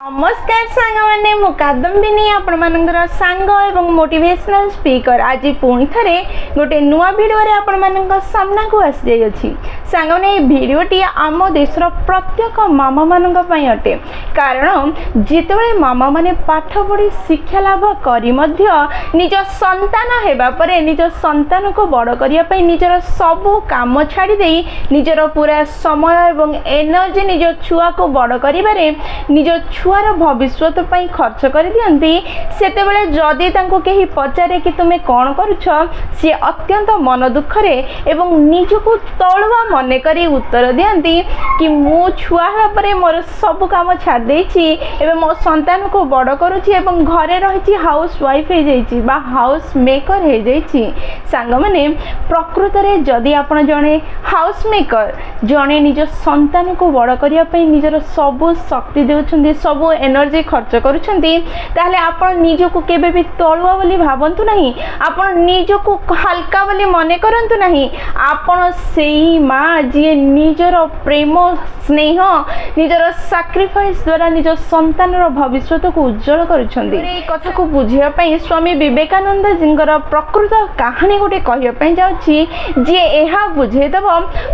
नमस्कार सांग मैंने मु कादम्बिनी आपण मानकर सांग एवं मोटिवेशनल स्पीकर आज पुणी थे गोटे नुआ भिडियो आपण मान सामना को आसी जाइए सांग मैंने भिडियोटी आम देशर प्रत्येक मामा मान अटे कारण जिते मामा माने पाठ पढ़ी शिक्षा लाभ करी निज संतान होगापर निज संतान को बड़ करने निजर सबू काम छाड़ी निजर पूरा समय एवं एनर्जी निज छुआ को बड़ करिबारे निज छुआर भविष्यत पई खर्च कर दियंती सेतेबेले जदि तांको केही पचारे कि तुमे कौन करुछ सी अत्यंत मन दुख रे एवं निजको तळुआ मने करी उत्तर दियंती कि मु छुआ परे मोर सब काम छाड़ देछि एवं मो संतान को बड़ करूछि एवं घरे रहिछि हाउस वाइफ हे जाइछि बा हाउस मेकर हे जाइछि सांग माने प्रकृत रे जदि आपण जणे हाउस मेकर जणे निज संतान को बड़ करिया पई निजर सब शक्ति देउछन्ती सब एनर्जी खर्च करुछन्ती ताहले आपण निजको केबे भी तळुआ बोली भाबंतु नाही आपण निजको हल्का बोली मने करंतु नाही आपण सेही माँ जी निजर प्रेम स्नेह निजर सैक्रिफाइस द्वारा निज संतान भविष्यत को उज्जवल करुछन्ती ए कथा को बुझिया पई स्वामी विवेकानंद जिंगर प्रकृत कहानी गोटे कहिया पई जाउछि जे एहा बुझे दब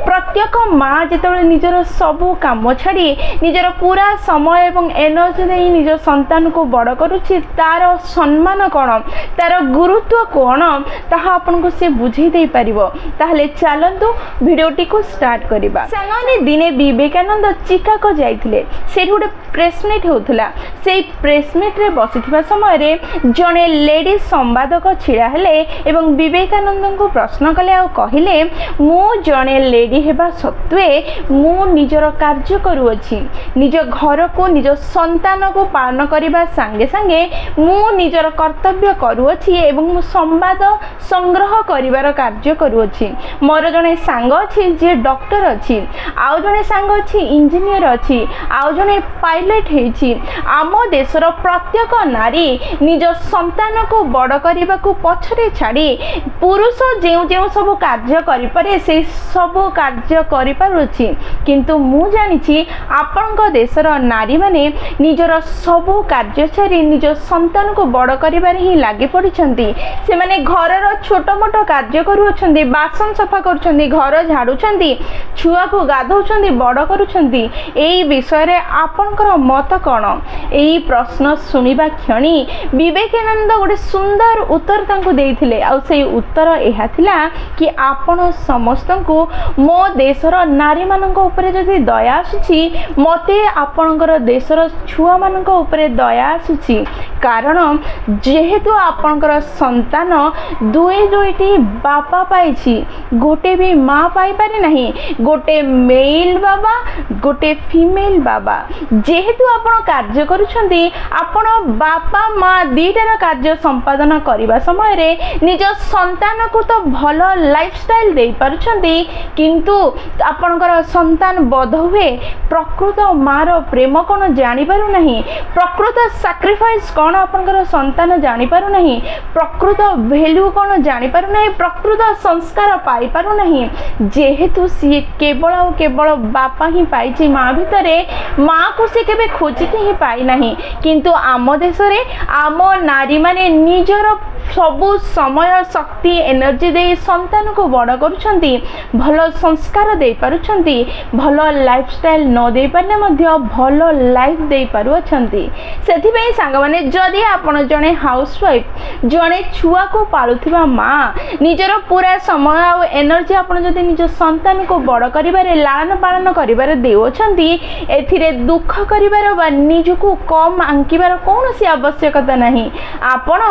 प्रत्येक माँ जेतबेले निजर सब काम छाड़ी निजर पूरा समय एवं एनर्जी दे निज संतान को बड़ करुछि तार सम्मान कौन तार गुरुत्व कौन ताहा आपन को से बुझे दे परिबो ताहले चलंतु वीडियोटी को स्टार्ट करिबा सांगने दिने विवेकानंद चिकागो जाइथिले से गोटे प्रेस मीट होउथला से प्रेस मीट रे बसिथिबा समय रे जने लेडी संवादक छिड़ा हेले एवं विवेकानंद को प्रश्न कले आ कहिले मु जने लेडी हेबा सत्वे मु निजर कार्य करूअछि निज घर को निज संतान को पालन करने सांगे सांगे मु निजर कर्तव्य करूअछि एवं मु संवाद संग्रह करिवार कार्य करूअछि मोर जने सांग अछि जे डॉक्टर अछि आउ जने सांग अछि इंजीनियर अछि आउ जने पायलट हेछि आम देशर प्रत्येक नारी निज संतान को बड़ करने को पछरे छाड़ी पुरुष जेउ जेउ सब कार्य करि पारे से सब कार्य करि पारुछि किंतु मु जानिछि आपनक देशर नारी माने निजर सब कार्य छाड़ी निज संतान को बड़ करिबार ही लागी पड़िछन्ती से माने घरर छोट मोट कार्य करूछन्ती बासन सफा करूछन्ती घर झाड़ुछन्ती छुआ को गाधौछन्ती बड़ करूछन्ती एई विषय रे आपनकर मत कोन एई प्रश्न सुनिबा क्षणी विवेकानंद गोटे सुंदर उत्तर तांको देइथिले आ सेई उत्तर एहा थिला कि आपण समस्त को मो देशर नारी मानक ऊपर जदि दया आसुछि मते आपनकर देशर छुआ मानक ऊपर दया आसुछि कारण जेहेतु आपनकर संतान दुई दुईटी बापा पाइछि गोटे भी माँ पाई पारे नहीं गोटे मेल बाबा गोटे फीमेल बाबा जेहेतु आपण कार्य करूछन्ती आपण बापा माँ दीटार कार्य संपादन करिबा समय रे निज संतान को तो भल लाइफस्टाइल दे पारुछन्ती किंतु आपनकर संतान बोध हुए प्रकृत मार प्रेम कौन जानी पारु नहीं प्रकृत सैक्रिफाइस कौन आपनकर संतान जानी पारु नहीं प्रकृत वैल्यू कौन जानी पारु नहीं प्रकृत संस्कार पाई पारु नहीं जेहेतु सी केवल और केवल बापा ही पाइछि माँ भितरे माँ को सी केबे खोजिके ही पाई नहीं किंतु आम देश रे आम नारी माने निजर सबु समय शक्ति एनर्जी दे संतान को बड़ करुछन्ती भल संस्कार दे पारुछन्ती भल लाइफस्टाइल न दे पारले मध्य भल लाइफ दे पारुछन्ती सेथि पई सांग माने जदि आपण जणे हाउसवाइफ जणे छुआ को पालुथिबा माँ निजर पूरा समय आ एनर्जी आपण जदि निज संतान को बड़ करिबारे लालन पालन करिबारे देउछन्ती एथिरे दुख करिबार बा निजको कम आंकिबार कोनोसी आवश्यकता नहीं आपण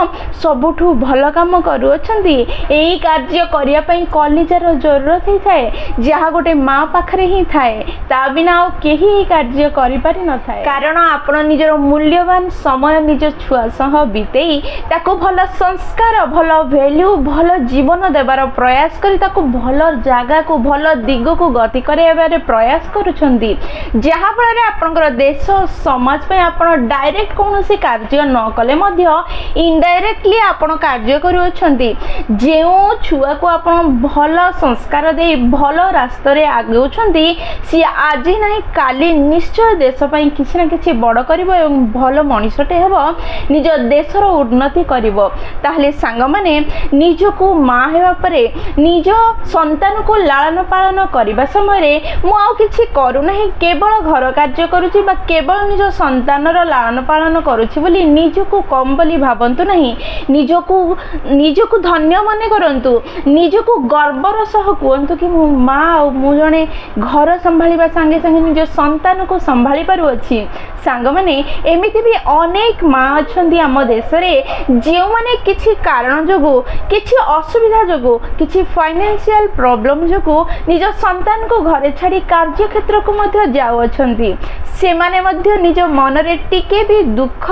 सबुठु भल काम करूछन्ती एई कार्य करिया पई कलिजार जरूरत ही थाए जहा गोटे माँ पाखरे ही थाए ता बिना आ केही एई कार्य करि पारि न थाए कारण आपण निजर मूल्यवान समय निज छुआ सह बितेई ताको भल संस्कार भल वैल्यू भल जीवन देबार प्रयास करी ताको भल जागा को भल दिग को गति करबारे प्रयास करूछन्ती जहा फल आपनकर देश समाज पे आपण डायरेक्ट कोनोसी कार्य न कले मध्य इनडायरेक्टली आपण कार्य करुछंती जेउ छुआ को आपण भल संस्कार दे भल रास्ता रे आगौछंती सी आज नहीं काली निश्चय देश पई किछि ना किछि बड़ करिवो एवं भल मनिषटे हेबो निज देशर उन्नति करिवो। ताहले सांग माने निजको माँ हेबा परे निज संतान को लालन पालन करबा समय रे मु आ किछि करू नाही केवल घर कार्य करूछि बा केवल निज संतानर लालन पालन करूछि बोली निजको कम बोली भाबंतु नाही। निजको धन्य माने करंतु निजको गर्वर सह कहतु कि मो माँ मु जने घर संभाळिबा संगे संगे निज संतान को संभाळी पारु अछि। सांग माने एमिति भी अनेक माँ अछंती आम देश रे जेउ माने किछि कारण जोगु किछि असुविधा जोगु किछि फाइनेंशियल प्रॉब्लम जोगु निज संतान को घरे छाड़ी कार्य क्षेत्र को मध्य जाउ अछंती। से माने मध्य निज मन रे टिके भी दुख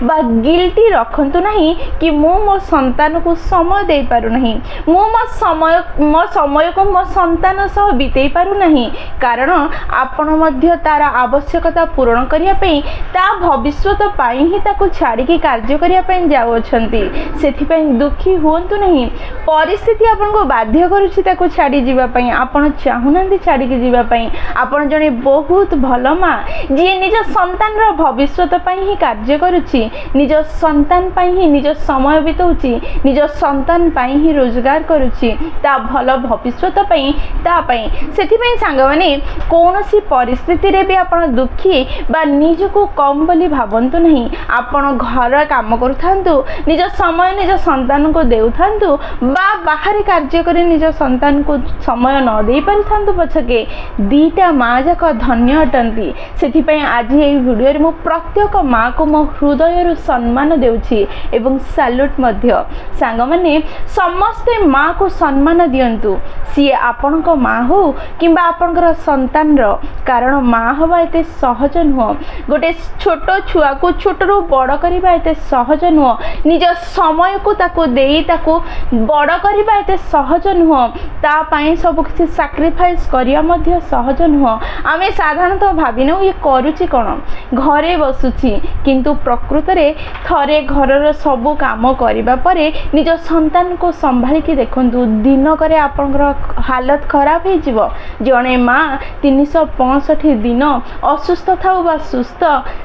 बा गिल्टी रखंतु नाही कि मु मो संतान को समय दे पारु नाही मु मो समय को मो संतान सह बितेई पारु नाही कारण आपण मध्य तार आवश्यकता पूर्ण करिया पई ता भविष्यत पाई ही ताको छाड़ी की कार्य करिया पई जाउ अछंती। सेथि पई दुखी होंतु नहीं परिस्थिति आपन को बाध्य करूछि ताको छाड़ी जीवा पई आपण चाहुनांती छाड़ी की जीवा पई आपण जने बहुत भलो माँ जे निज संतान रो भविष्यत पई ही कार्य करूछि निज संतान पई ही निज समय बितौछि निज संतान पई ही रोजगार करूछि ता भलो भविष्यत पई ता पई सेथि पई सांग माने कोनोसी परिस्थिति रे भी आपण दुखी बा निज को कम बोली भाबंतु नहीं। आपण घर काम करूथांतु निज समय निज संतान को देउथांतु बा बाहर कार्य करे निज संतान को समय न दे पारिथांतु पछके दीटा माँ जाक धन्य अटंती। सेथि पई आज एई वीडियो रे मु प्रत्येक माँ को मो हृदय रु सम्मान देउछि एवं सैल्यूट मध्य। सांग माने समस्ते माँ को सम्मान दियंतु सी आपण को माँ हो किंबा आपनकर संतान रो कारण माँ हवा एते सहज नुह गोटे छोट छुआ को छोट रू बड़ करबा एते सहज नुह निज समय को ताको देई ताको बड़ करबा एते सहज नुह ता पई सब किछि सैक्रिफाइस करिया मध्य सहज नुह। आमे साधारणतः भाबिनो ये करूची कोन घरे बसुची किंतु प्रकृत रे थरे घरर सब काम करिबा परे निज संतान को संभाली के देखंतु दिन करे आपनकर हालत खराब हे जीवो। जणे माँ 365 दिन असुस्थ थाउ बा सुस्थ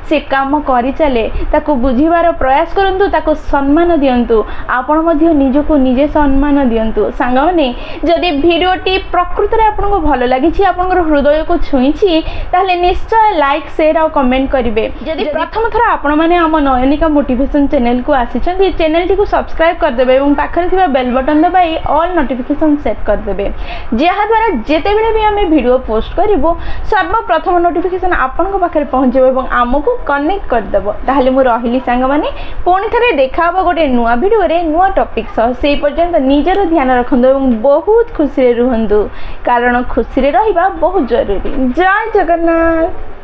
से काम करि चले ताको बुझिबार प्रयास करंतु ताको सम्मान दियंतु आपण मध्य निजको निजे सम्मान दियंतु। सांग माने जदि वीडियोटी प्रकृत रे आपन को भलो लागि छि आपनकर हृदय को छुईछि ताहले निश्चय लाइक शेयर और कमेंट करिवे। जदि प्रथम थरा आपण माने हम नयनिका मोटिवेशन चैनल को आसिछन्ती चैनल टी को सब्सक्राइब कर देबे एवं पाखरे थिबा बेल बटन दबाई ऑल नोटिफिकेशन सेट कर देबे जहा द्वारा जेते बेले भी हमें वीडियो पोस्ट करिवो सर्वप्रथम नोटिफिकेशन आपण को पाखरे पहुंचबो एवं आमको कनेक्ट कर देबो। ताहले मु रहिली सांग माने पुणी थरे देखाबो गोटे नुआ वीडियो रे नुआ टॉपिक सह सेई पर्यंत निजर ध्यान रखंदो एवं बहुत खुशी रे रुहंदु कारण खुशी रे रहिबा बहुत जरूरी। जय जगन्नाथ।